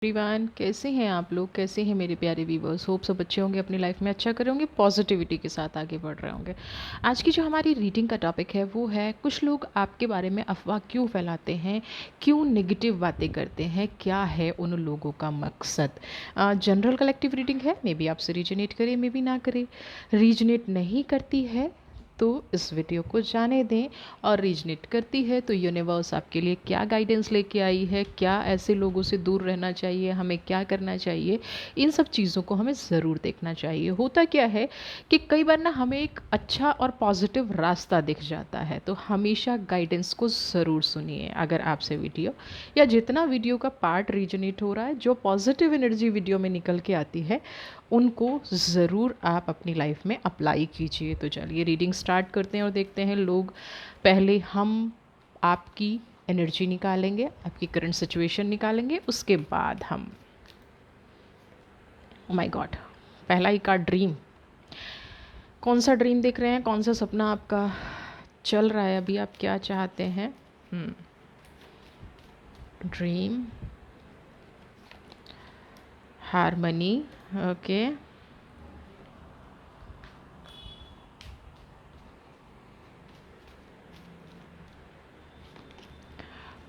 Everyone, कैसे हैं आप लोग? कैसे हैं मेरे प्यारे व्यूवर्स? होप सब अच्छे होंगे, अपनी लाइफ में अच्छा कर रहे होंगे, पॉजिटिविटी के साथ आगे बढ़ रहे होंगे। आज की जो हमारी रीडिंग का टॉपिक है वो है, कुछ लोग आपके बारे में अफवाह क्यों फैलाते हैं, क्यों नेगेटिव बातें करते हैं, क्या है उन लोगों का मकसद। जनरल कलेक्टिव रीडिंग है, मे बी आपसे रीजनेट करे, मे बी ना करे। रीजनेट नहीं करती है तो इस वीडियो को जाने दें, और रीजनेट करती है तो यूनिवर्स आपके लिए क्या गाइडेंस लेके आई है, क्या ऐसे लोगों से दूर रहना चाहिए, हमें क्या करना चाहिए, इन सब चीज़ों को हमें ज़रूर देखना चाहिए। होता क्या है कि कई बार ना हमें एक अच्छा और पॉजिटिव रास्ता दिख जाता है, तो हमेशा गाइडेंस को ज़रूर सुनिए। अगर आपसे वीडियो या जितना वीडियो का पार्ट रीजनेट हो रहा है, जो पॉजिटिव एनर्जी वीडियो में निकल के आती है, उनको ज़रूर आप अपनी लाइफ में अप्लाई कीजिए। तो चलिए रीडिंग स्टार्ट करते हैं और देखते हैं लोग। पहले हम आपकी एनर्जी निकालेंगे, आपकी करंट सिचुएशन निकालेंगे, उसके बाद हम, ओ माय गॉड, पहला ही कार्ड ड्रीम। कौन सा ड्रीम देख रहे हैं, कौन सा सपना आपका चल रहा है अभी, आप क्या चाहते हैं? Dream, harmony, okay,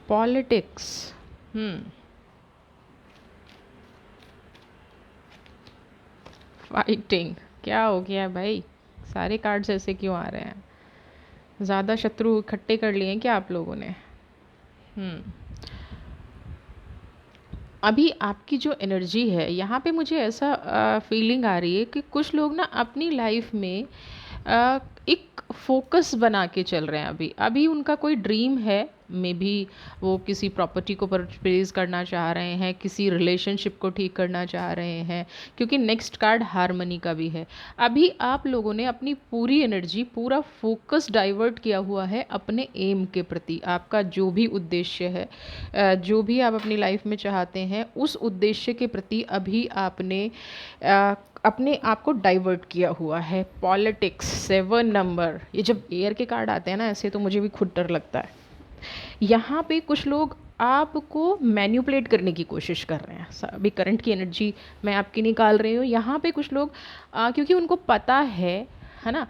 politics, fighting. क्या हो गया भाई, सारे कार्ड्स ऐसे क्यों आ रहे हैं? ज़्यादा शत्रु इकट्ठे कर लिए हैं क्या आप लोगों ने? अभी आपकी जो एनर्जी है यहाँ पे, मुझे ऐसा फीलिंग आ रही है कि कुछ लोग ना अपनी लाइफ में अ, एक फोकस बना के चल रहे हैं। अभी अभी उनका कोई ड्रीम है, मे बी वो किसी प्रॉपर्टी को परचेज करना चाह रहे हैं, किसी रिलेशनशिप को ठीक करना चाह रहे हैं, क्योंकि नेक्स्ट कार्ड हारमनी का भी है। अभी आप लोगों ने अपनी पूरी एनर्जी, पूरा फोकस डाइवर्ट किया हुआ है अपने एम के प्रति। आपका जो भी उद्देश्य है, जो भी आप अपनी लाइफ में चाहते हैं, उस उद्देश्य के प्रति अभी आपने अपने आप को डाइवर्ट किया हुआ है। पॉलिटिक्स, 7 नंबर, ये जब एयर के कार्ड आते हैं ना ऐसे, तो मुझे भी खुद डर लगता है। यहाँ पे कुछ लोग आपको मैन्युपुलेट करने की कोशिश कर रहे हैं। अभी करंट की एनर्जी मैं आपकी निकाल रही हूँ। यहाँ पे कुछ लोग क्योंकि उनको पता है ना,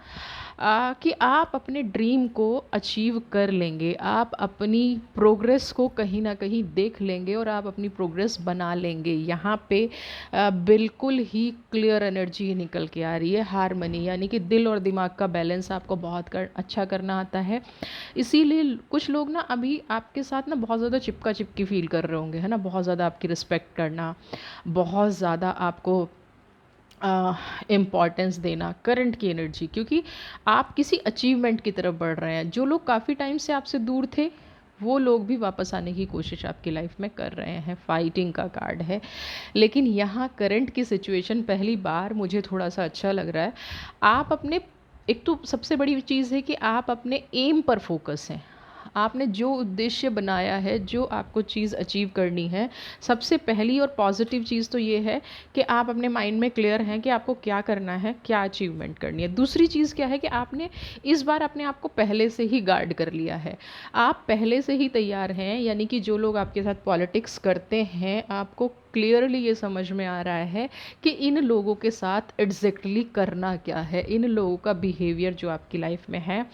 कि आप अपने ड्रीम को अचीव कर लेंगे, आप अपनी प्रोग्रेस को कहीं ना कहीं देख लेंगे और आप अपनी प्रोग्रेस बना लेंगे। यहाँ पे बिल्कुल ही क्लियर एनर्जी निकल के आ रही है, हारमनी, यानी कि दिल और दिमाग का बैलेंस आपको बहुत अच्छा करना आता है। इसीलिए कुछ लोग ना अभी आपके साथ ना बहुत ज़्यादा चिपका चिपकी फील कर रहे होंगे, है ना, बहुत ज़्यादा आपकी रिस्पेक्ट करना, बहुत ज़्यादा आपको इम्पॉर्टेंस देना, करंट की एनर्जी, क्योंकि आप किसी अचीवमेंट की तरफ बढ़ रहे हैं। जो लोग काफ़ी टाइम से आपसे दूर थे, वो लोग भी वापस आने की कोशिश आपकी लाइफ में कर रहे हैं। फाइटिंग का कार्ड है, लेकिन यहाँ करंट की सिचुएशन पहली बार मुझे थोड़ा सा अच्छा लग रहा है। आप अपने, एक तो सबसे बड़ी चीज़ है कि आप अपने एम पर फोकस हैं। आपने जो उद्देश्य बनाया है, जो आपको चीज़ अचीव करनी है, सबसे पहली और पॉजिटिव चीज़ तो ये है कि आप अपने माइंड में क्लियर हैं कि आपको क्या करना है, क्या अचीवमेंट करनी है। दूसरी चीज़ क्या है कि आपने इस बार अपने आप को पहले से ही गार्ड कर लिया है, आप पहले से ही तैयार हैं। यानी कि जो लोग आपके साथ पॉलिटिक्स करते हैं, आपको क्लियरली ये समझ में आ रहा है कि इन लोगों के साथ एग्जैक्टली करना क्या है, इन लोगों का बिहेवियर जो आपकी लाइफ में है,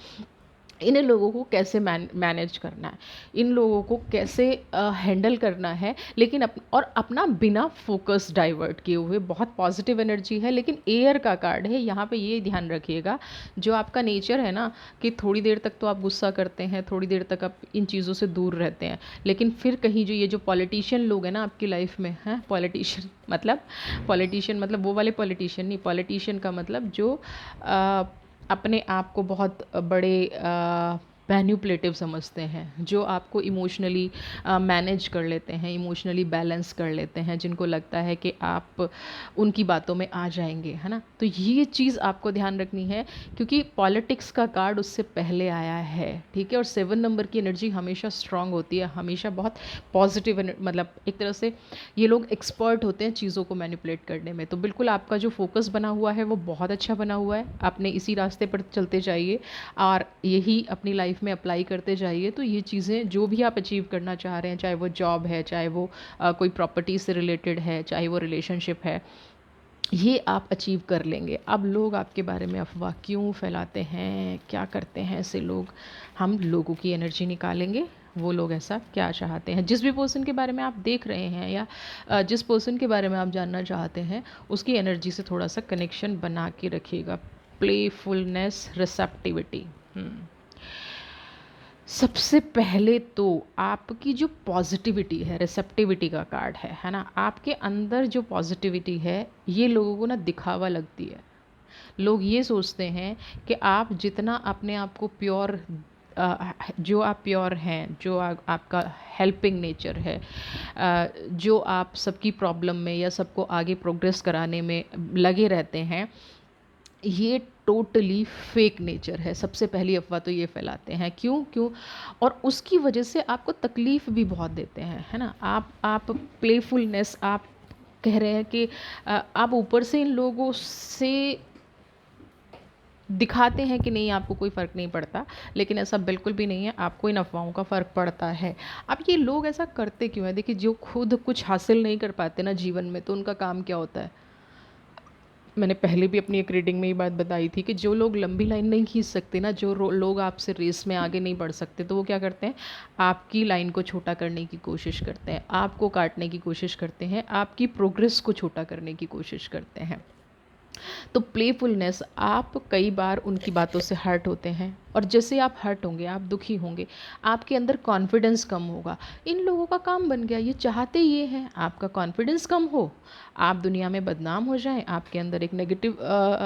इन लोगों को कैसे मैनेज करना है, इन लोगों को कैसे हैंडल करना है, लेकिन और अपना बिना फोकस डाइवर्ट किए हुए। बहुत पॉजिटिव एनर्जी है, लेकिन एयर का कार्ड है। यहाँ पे ये ध्यान रखिएगा, जो आपका नेचर है ना, कि थोड़ी देर तक तो आप गुस्सा करते हैं, थोड़ी देर तक आप इन चीज़ों से दूर रहते हैं, लेकिन फिर कहीं जो ये जो पॉलिटिशियन लोग हैं ना आपकी लाइफ में हैं, पॉलिटिशियन मतलब वो वाले पॉलिटिशियन नहीं, पॉलिटिशियन का मतलब जो अपने आप को बहुत बड़े मैन्युपुलेटिव समझते हैं, जो आपको इमोशनली मैनेज कर लेते हैं, इमोशनली बैलेंस कर लेते हैं, जिनको लगता है कि आप उनकी बातों में आ जाएंगे, है ना। तो ये चीज़ आपको ध्यान रखनी है, क्योंकि पॉलिटिक्स का कार्ड उससे पहले आया है, ठीक है। और 7 नंबर की एनर्जी हमेशा स्ट्रांग होती है, हमेशा बहुत पॉजिटिव, मतलब एक तरह से ये लोग एक्सपर्ट होते हैं चीज़ों को मैनिपुलेट करने में। तो बिल्कुल आपका जो फोकस बना हुआ है वो बहुत अच्छा बना हुआ है, आपने इसी रास्ते पर चलते जाइए और यही अपनी लाइफ लाइफ में अप्लाई करते जाइए तो ये चीज़ें जो भी आप अचीव करना चाह रहे हैं, चाहे वो जॉब है, चाहे वो कोई प्रॉपर्टी से रिलेटेड है, चाहे वो रिलेशनशिप है, ये आप अचीव कर लेंगे। अब लोग आपके बारे में अफ़वाह क्यों फैलाते हैं, क्या करते हैं ऐसे लोग, हम लोगों की एनर्जी निकालेंगे। वो लोग ऐसा क्या चाहते हैं, जिस भी पर्सन के बारे में आप देख रहे हैं या जिस पर्सन के बारे में आप जानना चाहते हैं, उसकी एनर्जी से थोड़ा सा कनेक्शन बना के रखिएगा। Playfulness, receptivity. सबसे पहले तो आपकी जो पॉजिटिविटी है, रिसेप्टिविटी का कार्ड है ना, आपके अंदर जो पॉजिटिविटी है ये लोगों को ना दिखावा लगती है। लोग ये सोचते हैं कि आप जितना अपने आप को प्योर, जो आप प्योर हैं, जो आपका हेल्पिंग नेचर है, जो आप सबकी प्रॉब्लम में या सबको आगे प्रोग्रेस कराने में लगे रहते हैं, ये टोटली फेक नेचर है। सबसे पहली अफवाह तो ये फैलाते हैं। क्यों क्यों और उसकी वजह से आपको तकलीफ़ भी बहुत देते हैं, है ना। आप प्लेफुलनेस, आप कह रहे हैं कि आप ऊपर से इन लोगों से दिखाते हैं कि नहीं आपको कोई फ़र्क नहीं पड़ता, लेकिन ऐसा बिल्कुल भी नहीं है, आपको इन अफ़वाहों का फ़र्क पड़ता है। अब ये लोग ऐसा करते क्यों हैं? देखिए, जो खुद कुछ हासिल नहीं कर पाते ना जीवन में, तो उनका काम क्या होता है। मैंने पहले भी अपनी एक रीडिंग में ये बात बताई थी कि जो लोग लंबी लाइन नहीं खींच सकते ना, जो लोग आपसे रेस में आगे नहीं बढ़ सकते, तो वो क्या करते हैं, आपकी लाइन को छोटा करने की कोशिश करते हैं, आपको काटने की कोशिश करते हैं, आपकी प्रोग्रेस को छोटा करने की कोशिश करते हैं। तो प्लेफुलनेस, आप कई बार उनकी बातों से हर्ट होते हैं, और जैसे आप हर्ट होंगे, आप दुखी होंगे, आपके अंदर कॉन्फिडेंस कम होगा। इन लोगों का काम बन गया, ये चाहते ये हैं आपका कॉन्फिडेंस कम हो, आप दुनिया में बदनाम हो जाएं, आपके अंदर एक नेगेटिव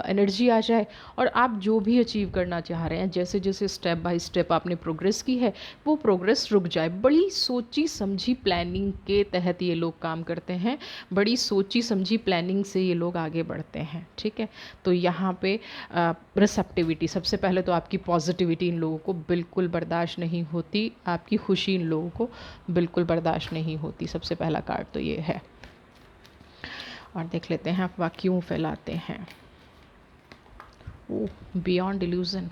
एनर्जी आ जाए, और आप जो भी अचीव करना चाह रहे हैं, जैसे जैसे स्टेप बाय स्टेप आपने प्रोग्रेस की है, वो प्रोग्रेस रुक जाए। बड़ी सोची समझी प्लानिंग के तहत ये लोग काम करते हैं, बड़ी सोची समझी प्लानिंग से ये लोग आगे बढ़ते हैं, ठीक है। तो यहाँ पे रिसेप्टिविटी, सबसे पहले तो आपकी पॉजिटिविटी इन लोगों को बिल्कुल बर्दाश्त नहीं होती, आपकी खुशी इन लोगों को बिल्कुल बर्दाश्त नहीं होती। सबसे पहला कार्ड तो ये है। और देख लेते हैं अफवाह क्यों फैलाते हैं। ओह, बियॉन्ड इल्यूजन।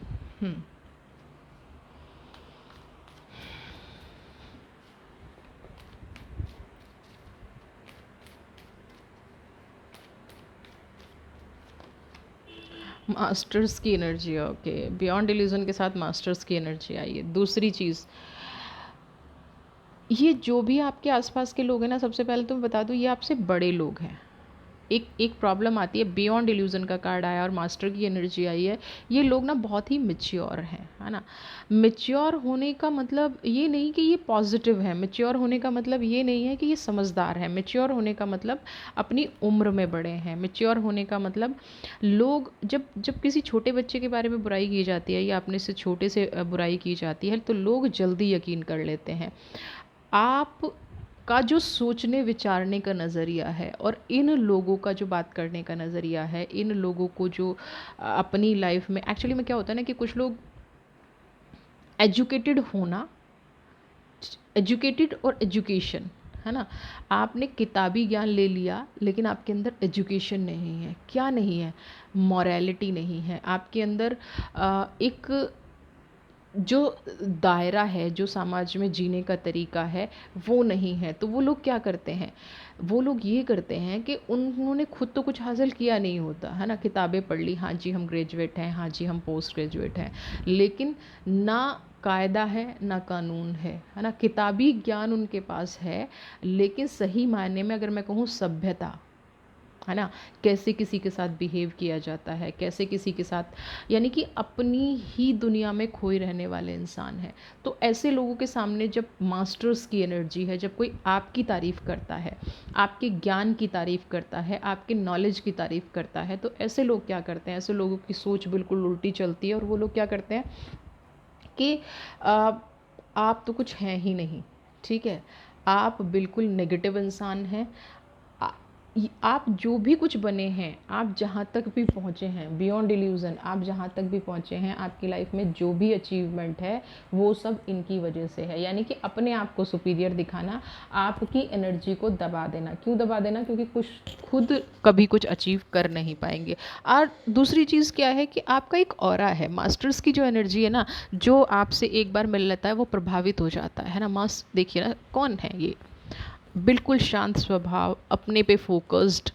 मास्टर्स की एनर्जी, ओके, बियॉन्ड इल्यूजन के साथ मास्टर्स की एनर्जी आई है। दूसरी चीज़, ये जो भी आपके आसपास के लोग हैं ना, सबसे पहले तो मैं बता दूँ, ये आपसे बड़े लोग हैं। एक एक प्रॉब्लम आती है, बियॉन्ड इल्यूजन का कार्ड आया और मास्टर की एनर्जी आई है। ये लोग ना बहुत ही मैच्योर हैं, है ना। मैच्योर होने का मतलब ये नहीं कि ये पॉजिटिव है, मैच्योर होने का मतलब ये नहीं है कि ये समझदार है। मैच्योर होने का मतलब अपनी उम्र में बड़े हैं। मैच्योर होने का मतलब, लोग जब जब किसी छोटे बच्चे के बारे में बुराई की जाती है या अपने से छोटे से बुराई की जाती है, तो लोग जल्दी यकीन कर लेते हैं। आप का जो सोचने विचारने का नज़रिया है, और इन लोगों का जो बात करने का नज़रिया है, इन लोगों को जो अपनी लाइफ में एक्चुअली में क्या होता है ना, कि कुछ लोग एजुकेटेड होना, एजुकेटेड और एजुकेशन, है ना। आपने किताबी ज्ञान ले लिया, लेकिन आपके अंदर एजुकेशन नहीं है। क्या नहीं है, मॉरलिटी नहीं है आपके अंदर। एक जो दायरा है, जो समाज में जीने का तरीका है, वो नहीं है। तो वो लोग क्या करते हैं, वो लोग ये करते हैं कि उन्होंने खुद तो कुछ हासिल किया नहीं होता, है ना। किताबें पढ़ ली, हाँ जी हम ग्रेजुएट हैं, हाँ जी हम पोस्ट ग्रेजुएट हैं, लेकिन ना कायदा है ना कानून है ना। किताबी ज्ञान उनके पास है, लेकिन सही मायने में अगर मैं कहूँ सभ्यता, है ना, कैसे किसी के साथ बिहेव किया जाता है, कैसे किसी के साथ, यानी कि अपनी ही दुनिया में खोए रहने वाले इंसान हैं। तो ऐसे लोगों के सामने जब मास्टर्स की एनर्जी है, जब कोई आपकी तारीफ़ करता है, आपके ज्ञान की तारीफ़ करता है, आपके नॉलेज की तारीफ़ करता है, तो ऐसे लोग क्या करते हैं, ऐसे लोगों की सोच बिल्कुल उल्टी चलती है, और वो लोग क्या करते हैं कि आप तो कुछ हैं ही नहीं, ठीक है, आप बिल्कुल नेगेटिव इंसान हैं, आप जो भी कुछ बने हैं, आप जहाँ तक भी पहुँचे हैं, बियॉन्ड डिल्यूज़न, आप जहाँ तक भी पहुँचे हैं, आपकी लाइफ में जो भी अचीवमेंट है वो सब इनकी वजह से है। यानी कि अपने आप को सुपीरियर दिखाना, आपकी एनर्जी को दबा देना। क्यों दबा देना? क्योंकि कुछ खुद कभी कुछ अचीव कर नहीं पाएंगे। और दूसरी चीज़ क्या है कि आपका एक ऑरा है, मास्टर्स की जो एनर्जी है ना, जो आपसे एक बार मिल लेता है वो प्रभावित हो जाता है ना। मास देखिए ना, कौन है ये? बिल्कुल शांत स्वभाव, अपने पे फोकस्ड,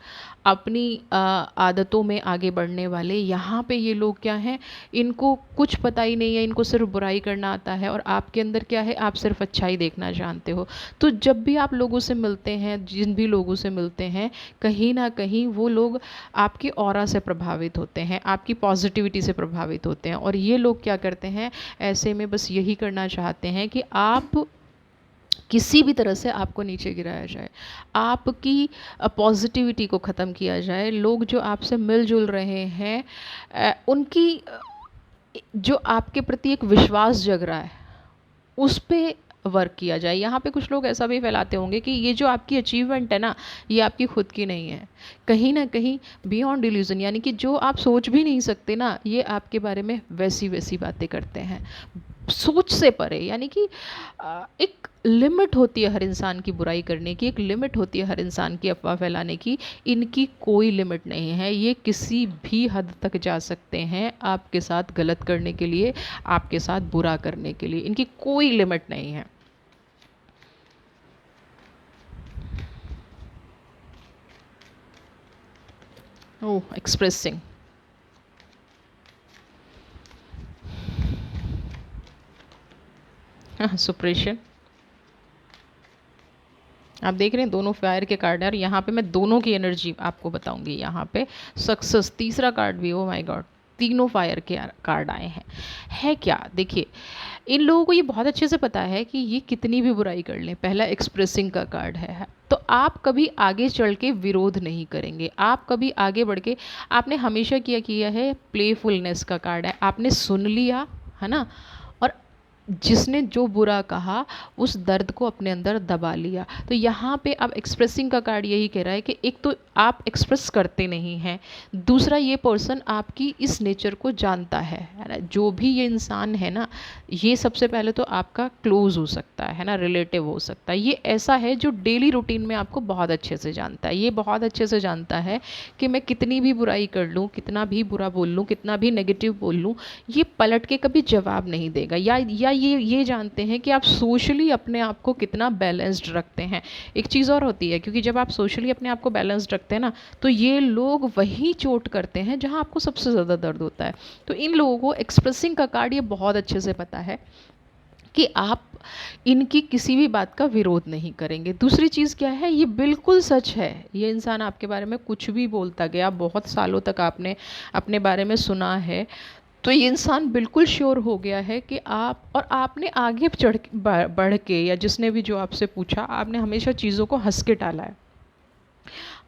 अपनी आदतों में आगे बढ़ने वाले। यहाँ पे ये लोग क्या हैं, इनको कुछ पता ही नहीं है, इनको सिर्फ बुराई करना आता है। और आपके अंदर क्या है, आप सिर्फ अच्छाई देखना जानते हो। तो जब भी आप लोगों से मिलते हैं, जिन भी लोगों से मिलते हैं, कहीं ना कहीं वो लोग आपकी ऑरा से प्रभावित होते हैं, आपकी पॉजिटिविटी से प्रभावित होते हैं। और ये लोग क्या करते हैं, ऐसे में बस यही करना चाहते हैं कि आप किसी भी तरह से आपको नीचे गिराया जाए, आपकी पॉजिटिविटी को ख़त्म किया जाए। लोग जो आपसे मिलजुल रहे हैं, उनकी जो आपके प्रति एक विश्वास जग रहा है, उस पे वर्क किया जाए। यहाँ पे कुछ लोग ऐसा भी फैलाते होंगे कि ये जो आपकी अचीवमेंट है ना, ये आपकी खुद की नहीं है। कहीं ना कहीं बियॉन्ड डिल्यूजन, यानी कि जो आप सोच भी नहीं सकते ना, ये आपके बारे में वैसी वैसी बातें करते हैं, सोच से परे। यानी कि एक लिमिट होती है हर इंसान की बुराई करने की, एक लिमिट होती है हर इंसान की अफवाह फैलाने की। इनकी कोई लिमिट नहीं है, ये किसी भी हद तक जा सकते हैं आपके साथ गलत करने के लिए, आपके साथ बुरा करने के लिए। इनकी कोई लिमिट नहीं है। ओह, एक्सप्रेसिंग। हाँ, सुप्रेशन। आप देख रहे हैं दोनों फायर के कार्ड है, और यहाँ पे मैं दोनों की एनर्जी आपको बताऊंगी। यहाँ पे सक्सेस, तीसरा कार्ड भी, ओ माय गॉड, तीनों फायर के कार्ड आए हैं। है क्या? देखिए, इन लोगों को ये बहुत अच्छे से पता है कि ये कितनी भी बुराई कर लें, पहला एक्सप्रेसिंग का कार्ड है। तो आप कभी आगे चल के विरोध नहीं करेंगे, आप कभी आगे बढ़ के, आपने हमेशा किया किया है। प्लेफुलनेस का कार्ड है, आपने सुन लिया है ना, और जिसने जो बुरा कहा उस दर्द को अपने अंदर दबा लिया। तो यहाँ पे अब एक्सप्रेसिंग का कार्ड यही कह रहा है कि एक तो आप एक्सप्रेस करते नहीं हैं, दूसरा ये पर्सन आपकी इस नेचर को जानता है ना। जो भी ये इंसान है ना, ये सबसे पहले तो आपका क्लोज हो सकता है ना, रिलेटिव हो सकता है। ये ऐसा है जो डेली रूटीन में आपको बहुत अच्छे से जानता है। ये बहुत अच्छे से जानता है कि मैं कितनी भी बुराई कर लूँ, कितना भी बुरा बोल लूँ, कितना भी नेगेटिव बोल लूँ, ये पलट के कभी जवाब नहीं देगा। या ये जानते हैं कि आप सोशली अपने आप को कितना बैलेंस्ड रखते हैं। एक चीज़ और होती है, क्योंकि जब आप सोशली अपने आप को बैलेंस्ड रखते हैं ना, तो ये लोग वही चोट करते हैं जहाँ आपको सबसे ज़्यादा दर्द होता है। तो इन लोगों को एक्सप्रेसिंग का कार्ड ये बहुत अच्छे से पता है कि आप इनकी किसी भी बात का विरोध नहीं करेंगे। दूसरी चीज़ क्या है, ये बिल्कुल सच है, ये इंसान आपके बारे में कुछ भी बोलता गया, बहुत सालों तक आपने अपने बारे में सुना है, तो ये इंसान बिल्कुल श्योर हो गया है कि आप, और आपने आगे बढ़ के, या जिसने भी जो आपसे पूछा, आपने हमेशा चीज़ों को हंस के टाला है।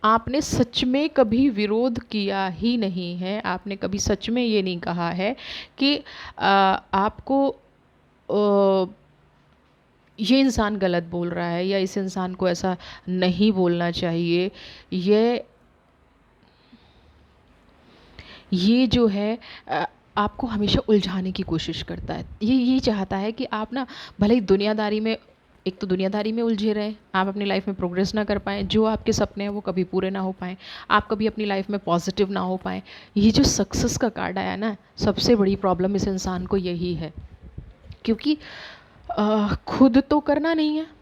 आपने सच में कभी विरोध किया ही नहीं है, आपने कभी सच में ये नहीं कहा है कि आपको ये इंसान गलत बोल रहा है, या इस इंसान को ऐसा नहीं बोलना चाहिए। ये जो है आपको हमेशा उलझाने की कोशिश करता है। ये चाहता है कि आप ना, भले ही दुनियादारी में, एक तो दुनियादारी में उलझे रहें, आप अपनी लाइफ में प्रोग्रेस ना कर पाएँ, जो आपके सपने हैं वो कभी पूरे ना हो पाएँ, आप कभी अपनी लाइफ में पॉजिटिव ना हो पाएँ। ये जो सक्सेस का कार्ड आया ना, सबसे बड़ी प्रॉब्लम इस इंसान को यही है, क्योंकि खुद तो करना नहीं है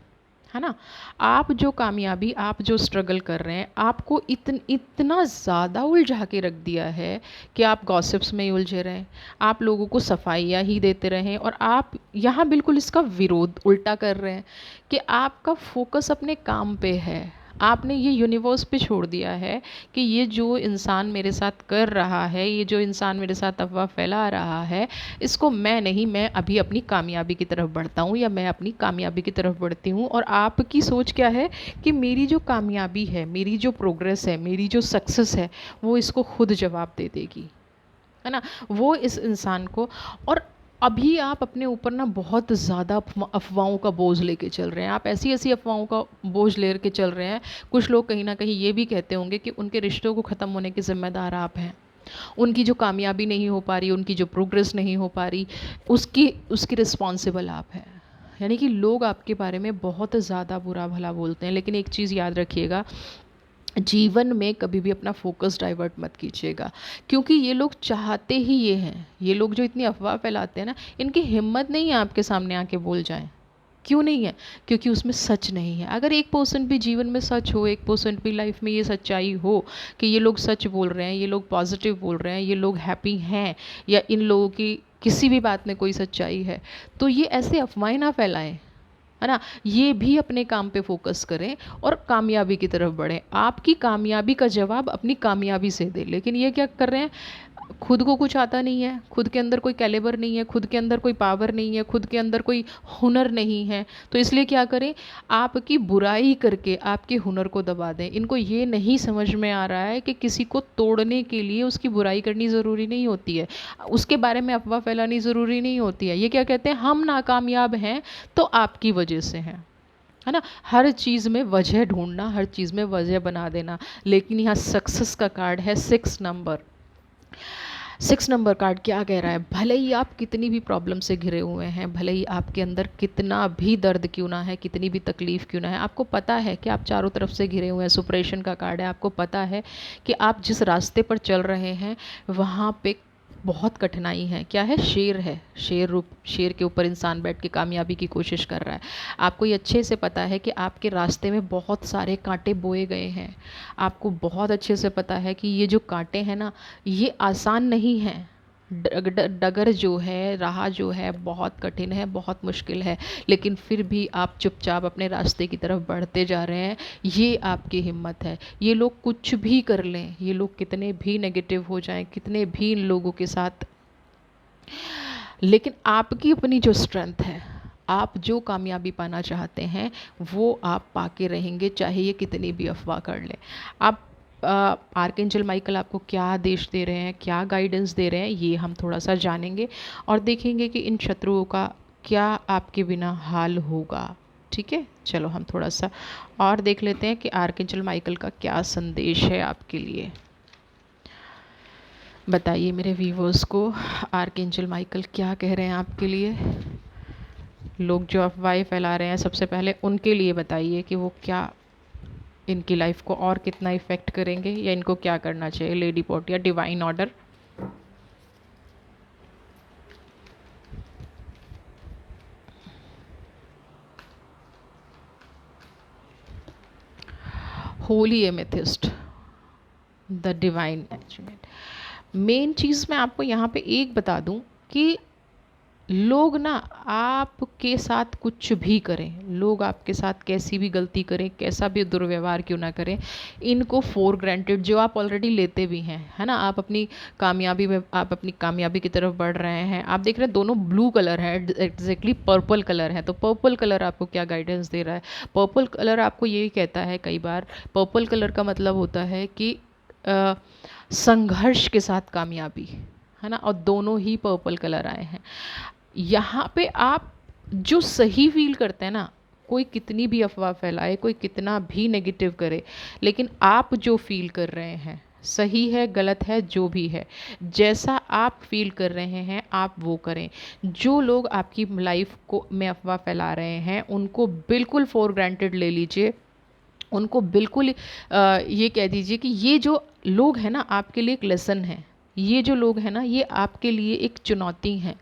ना। आप जो कामयाबी, आप जो स्ट्रगल कर रहे हैं, आपको इतना ज़्यादा उलझा के रख दिया है कि आप गॉसिप्स में ही उलझे रहें, आप लोगों को सफाइयाँ ही देते रहें, और आप यहाँ बिल्कुल इसका विरोध उल्टा कर रहे हैं कि आपका फोकस अपने काम पे है। आपने ये यूनिवर्स पे छोड़ दिया है कि ये जो इंसान मेरे साथ कर रहा है, ये जो इंसान मेरे साथ अफवाह फैला रहा है, इसको मैं नहीं, मैं अभी अपनी कामयाबी की तरफ बढ़ता हूँ, या मैं अपनी कामयाबी की तरफ बढ़ती हूँ। और आपकी सोच क्या है कि मेरी जो कामयाबी है, मेरी जो प्रोग्रेस है, मेरी जो सक्सेस है, वो इसको खुद जवाब दे देगी, है ना। वो इस इंसान को, और अभी आप अपने ऊपर ना बहुत ज़्यादा अफ़वाहों का बोझ लेके चल रहे हैं, आप ऐसी ऐसी अफ़वाहों का बोझ ले के चल रहे हैं। कुछ लोग कहीं ना कहीं ये भी कहते होंगे कि उनके रिश्तों को ख़त्म होने के ज़िम्मेदार आप हैं। उनकी जो कामयाबी नहीं हो पा रही, उनकी जो प्रोग्रेस नहीं हो पा रही, उसकी उसकी रिस्पॉन्सिबल आप हैं। यानी कि लोग आपके बारे में बहुत ज़्यादा बुरा भला बोलते हैं, लेकिन एक चीज़ याद रखिएगा, जीवन में कभी भी अपना फोकस डाइवर्ट मत कीजिएगा, क्योंकि ये लोग चाहते ही ये हैं। ये लोग जो इतनी अफवाह फैलाते हैं ना, इनकी हिम्मत नहीं है आपके सामने आके बोल जाएं। क्यों नहीं है? क्योंकि उसमें सच नहीं है। अगर 1% भी जीवन में सच हो, 1% भी लाइफ में ये सच्चाई हो कि ये लोग सच बोल रहे हैं, ये लोग पॉजिटिव बोल रहे हैं, ये लोग हैप्पी हैं, या इन लोगों की किसी भी बात में कोई सच्चाई है, तो ये ऐसे अफवाहें ना फैलाएं, है ना। ये भी अपने काम पे फोकस करें और कामयाबी की तरफ बढ़ें। आपकी कामयाबी का जवाब अपनी कामयाबी से दें। लेकिन ये क्या कर रहे हैं, खुद को कुछ आता नहीं है, खुद के अंदर कोई कैलिबर नहीं है, खुद के अंदर कोई पावर नहीं है, खुद के अंदर कोई हुनर नहीं है, तो इसलिए क्या करें, आपकी बुराई करके आपके हुनर को दबा दें। इनको ये नहीं समझ में आ रहा है कि किसी को तोड़ने के लिए उसकी बुराई करनी ज़रूरी नहीं होती है, उसके बारे में अफवाह फैलानी ज़रूरी नहीं होती है। ये क्या कहते हैं, हम नाकामयाब हैं तो आपकी वजह से हैं, है ना। हर चीज़ में वजह ढूंढना, हर चीज़ में वजह बना देना। लेकिन यहाँ सक्सेस का कार्ड है 6 नंबर। 6 नंबर कार्ड क्या कह रहा है, भले ही आप कितनी भी प्रॉब्लम से घिरे हुए हैं, भले ही आपके अंदर कितना भी दर्द क्यों ना है, कितनी भी तकलीफ़ क्यों ना है, आपको पता है कि आप चारों तरफ से घिरे हुए हैं। सुपरेशन का कार्ड है, आपको पता है कि आप जिस रास्ते पर चल रहे हैं वहाँ पे बहुत कठिनाई है। क्या है, शेर है, शेर रूप, शेर के ऊपर इंसान बैठ के कामयाबी की कोशिश कर रहा है। आपको ये अच्छे से पता है कि आपके रास्ते में बहुत सारे कांटे बोए गए हैं। आपको बहुत अच्छे से पता है कि ये जो कांटे हैं ना, ये आसान नहीं हैं। डगर जो है, राह जो है, बहुत कठिन है, बहुत मुश्किल है, लेकिन फिर भी आप चुपचाप अपने रास्ते की तरफ बढ़ते जा रहे हैं। ये आपकी हिम्मत है। ये लोग कुछ भी कर लें, ये लोग कितने भी नेगेटिव हो जाएं, कितने भी इन लोगों के साथ, लेकिन आपकी अपनी जो स्ट्रेंथ है, आप जो कामयाबी पाना चाहते हैं वो आप पाके रहेंगे, चाहे ये कितनी भी अफवाह कर लें। आप आर्कएंजल माइकल आपको क्या आदेश दे रहे हैं, क्या गाइडेंस दे रहे हैं, ये हम थोड़ा सा जानेंगे और देखेंगे कि इन शत्रुओं का क्या आपके बिना हाल होगा। ठीक है, चलो हम थोड़ा सा और देख लेते हैं कि आर्कएंजल माइकल का क्या संदेश है आपके लिए। बताइए मेरे व्यूवर्स को, आर्कएंजल माइकल क्या कह रहे हैं आपके लिए। लोग जो अफवाहें फैला रहे हैं, सबसे पहले उनके लिए बताइए कि वो क्या इनकी लाइफ को और कितना इफ़ेक्ट करेंगे, या इनको क्या करना चाहिए। लेडी पॉट या divine order. Holy amethyst, the divine एजमेंट। मेन चीज़ मैं आपको यहाँ पे एक बता दूँ कि लोग ना आपके साथ कुछ भी करें, लोग आपके साथ कैसी भी गलती करें, कैसा भी दुर्व्यवहार क्यों ना करें, इनको फॉर ग्रांटेड जो आप ऑलरेडी लेते भी हैं, है ना। आप अपनी कामयाबी में, आप अपनी कामयाबी की तरफ बढ़ रहे हैं। आप देख रहे हैं दोनों ब्लू कलर है, एग्जैक्टली पर्पल कलर है। तो पर्पल कलर आपको क्या गाइडेंस दे रहा है, पर्पल कलर आपको यही कहता है, कई बार पर्पल कलर का मतलब होता है कि संघर्ष के साथ कामयाबी, है ना। और दोनों ही पर्पल कलर आए हैं यहाँ पे। आप जो सही फील करते हैं ना, कोई कितनी भी अफवाह फैलाए, कोई कितना भी नेगेटिव करे, लेकिन आप जो फील कर रहे हैं, सही है गलत है जो भी है, जैसा आप फील कर रहे हैं आप वो करें। जो लोग आपकी लाइफ को में अफवाह फैला रहे हैं उनको बिल्कुल फॉर ग्रांटेड ले लीजिए, उनको बिल्कुल ये कह दीजिए कि ये जो लोग हैं ना आपके लिए एक लेसन है, ये जो लोग हैं ना ये आपके लिए एक चुनौती है।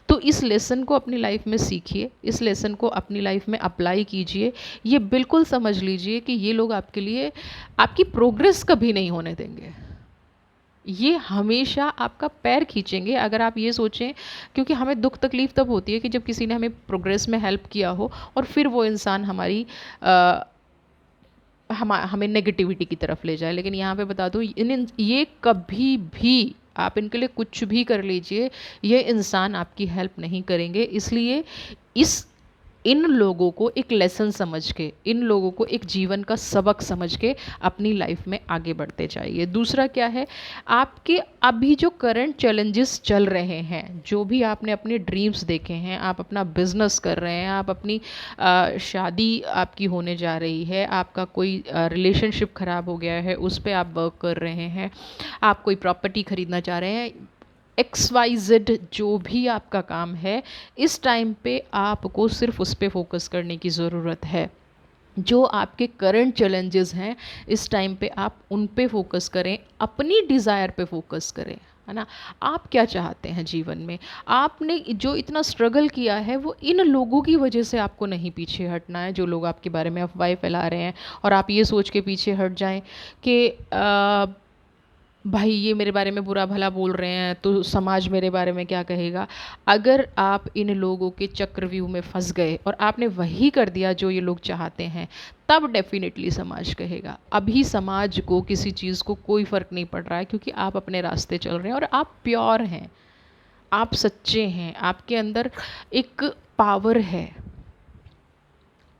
तो इस लेसन को अपनी लाइफ में सीखिए, इस लेसन को अपनी लाइफ में अप्लाई कीजिए। ये बिल्कुल समझ लीजिए कि ये लोग आपके लिए आपकी प्रोग्रेस कभी नहीं होने देंगे, ये हमेशा आपका पैर खींचेंगे अगर आप ये सोचें। क्योंकि हमें दुख तकलीफ़ तब होती है कि जब किसी ने हमें प्रोग्रेस में हेल्प किया हो और फिर वो इंसान हमारी हमें नेगेटिविटी की तरफ ले जाए। लेकिन यहाँ पे बता दूँ, ये कभी भी आप इनके लिए कुछ भी कर लीजिए, ये इंसान आपकी हेल्प नहीं करेंगे। इसलिए इस इन लोगों को एक लेसन समझ के, इन लोगों को एक जीवन का सबक समझ के अपनी लाइफ में आगे बढ़ते जाइए। दूसरा क्या है, आपके अभी जो करंट चैलेंजेस चल रहे हैं, जो भी आपने अपने ड्रीम्स देखे हैं, आप अपना बिजनेस कर रहे हैं, आप अपनी शादी आपकी होने जा रही है, आपका कोई रिलेशनशिप ख़राब हो गया है, उस पर आप वर्क कर रहे हैं, आप कोई प्रॉपर्टी ख़रीदना चाह रहे हैं, XYZ जो भी आपका काम है, इस टाइम पे आपको सिर्फ उस पे फोकस करने की ज़रूरत है। जो आपके करंट चैलेंजेस हैं, इस टाइम पे आप उन पे फोकस करें, अपनी डिज़ायर पे फोकस करें, है ना। आप क्या चाहते हैं जीवन में, आपने जो इतना स्ट्रगल किया है वो इन लोगों की वजह से आपको नहीं पीछे हटना है, जो लोग आपके बारे में अफवाहें फैला रहे हैं और आप ये सोच के पीछे हट जाएं कि भाई ये मेरे बारे में बुरा भला बोल रहे हैं तो समाज मेरे बारे में क्या कहेगा। अगर आप इन लोगों के चक्रव्यूह में फंस गए और आपने वही कर दिया जो ये लोग चाहते हैं, तब डेफिनेटली समाज कहेगा। अभी समाज को किसी चीज़ को कोई फ़र्क नहीं पड़ रहा है, क्योंकि आप अपने रास्ते चल रहे हैं और आप प्योर हैं, आप सच्चे हैं, आपके अंदर एक पावर है,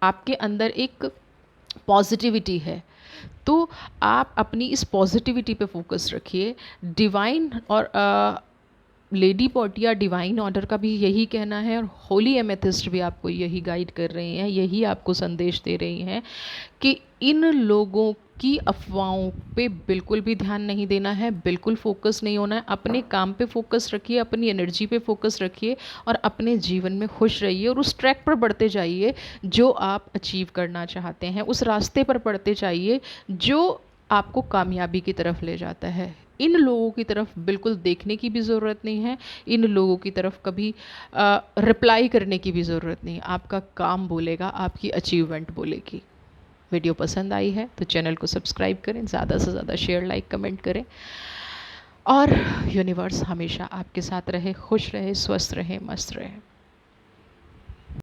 आपके अंदर एक पॉजिटिविटी है। तो आप अपनी इस पॉजिटिविटी पे फोकस रखिए। डिवाइन और लेडी पोटिया डिवाइन ऑर्डर का भी यही कहना है, और होली एमेथिस्ट भी आपको यही गाइड कर रही हैं, यही आपको संदेश दे रही हैं कि इन लोगों की अफवाहों पे बिल्कुल भी ध्यान नहीं देना है, बिल्कुल फोकस नहीं होना है। अपने काम पे फोकस रखिए, अपनी एनर्जी पे फोकस रखिए और अपने जीवन में खुश रहिए और उस ट्रैक पर बढ़ते जाइए जो आप अचीव करना चाहते हैं, उस रास्ते पर बढ़ते जाइए जो आपको कामयाबी की तरफ ले जाता है। इन लोगों की तरफ बिल्कुल देखने की भी ज़रूरत नहीं है, इन लोगों की तरफ कभी रिप्लाई करने की भी ज़रूरत नहीं। आपका काम बोलेगा, आपकी अचीवमेंट बोलेगी। वीडियो पसंद आई है तो चैनल को सब्सक्राइब करें, ज़्यादा से ज़्यादा शेयर, लाइक, कमेंट करें और यूनिवर्स हमेशा आपके साथ रहे, खुश रहे, स्वस्थ रहे, मस्त रहे।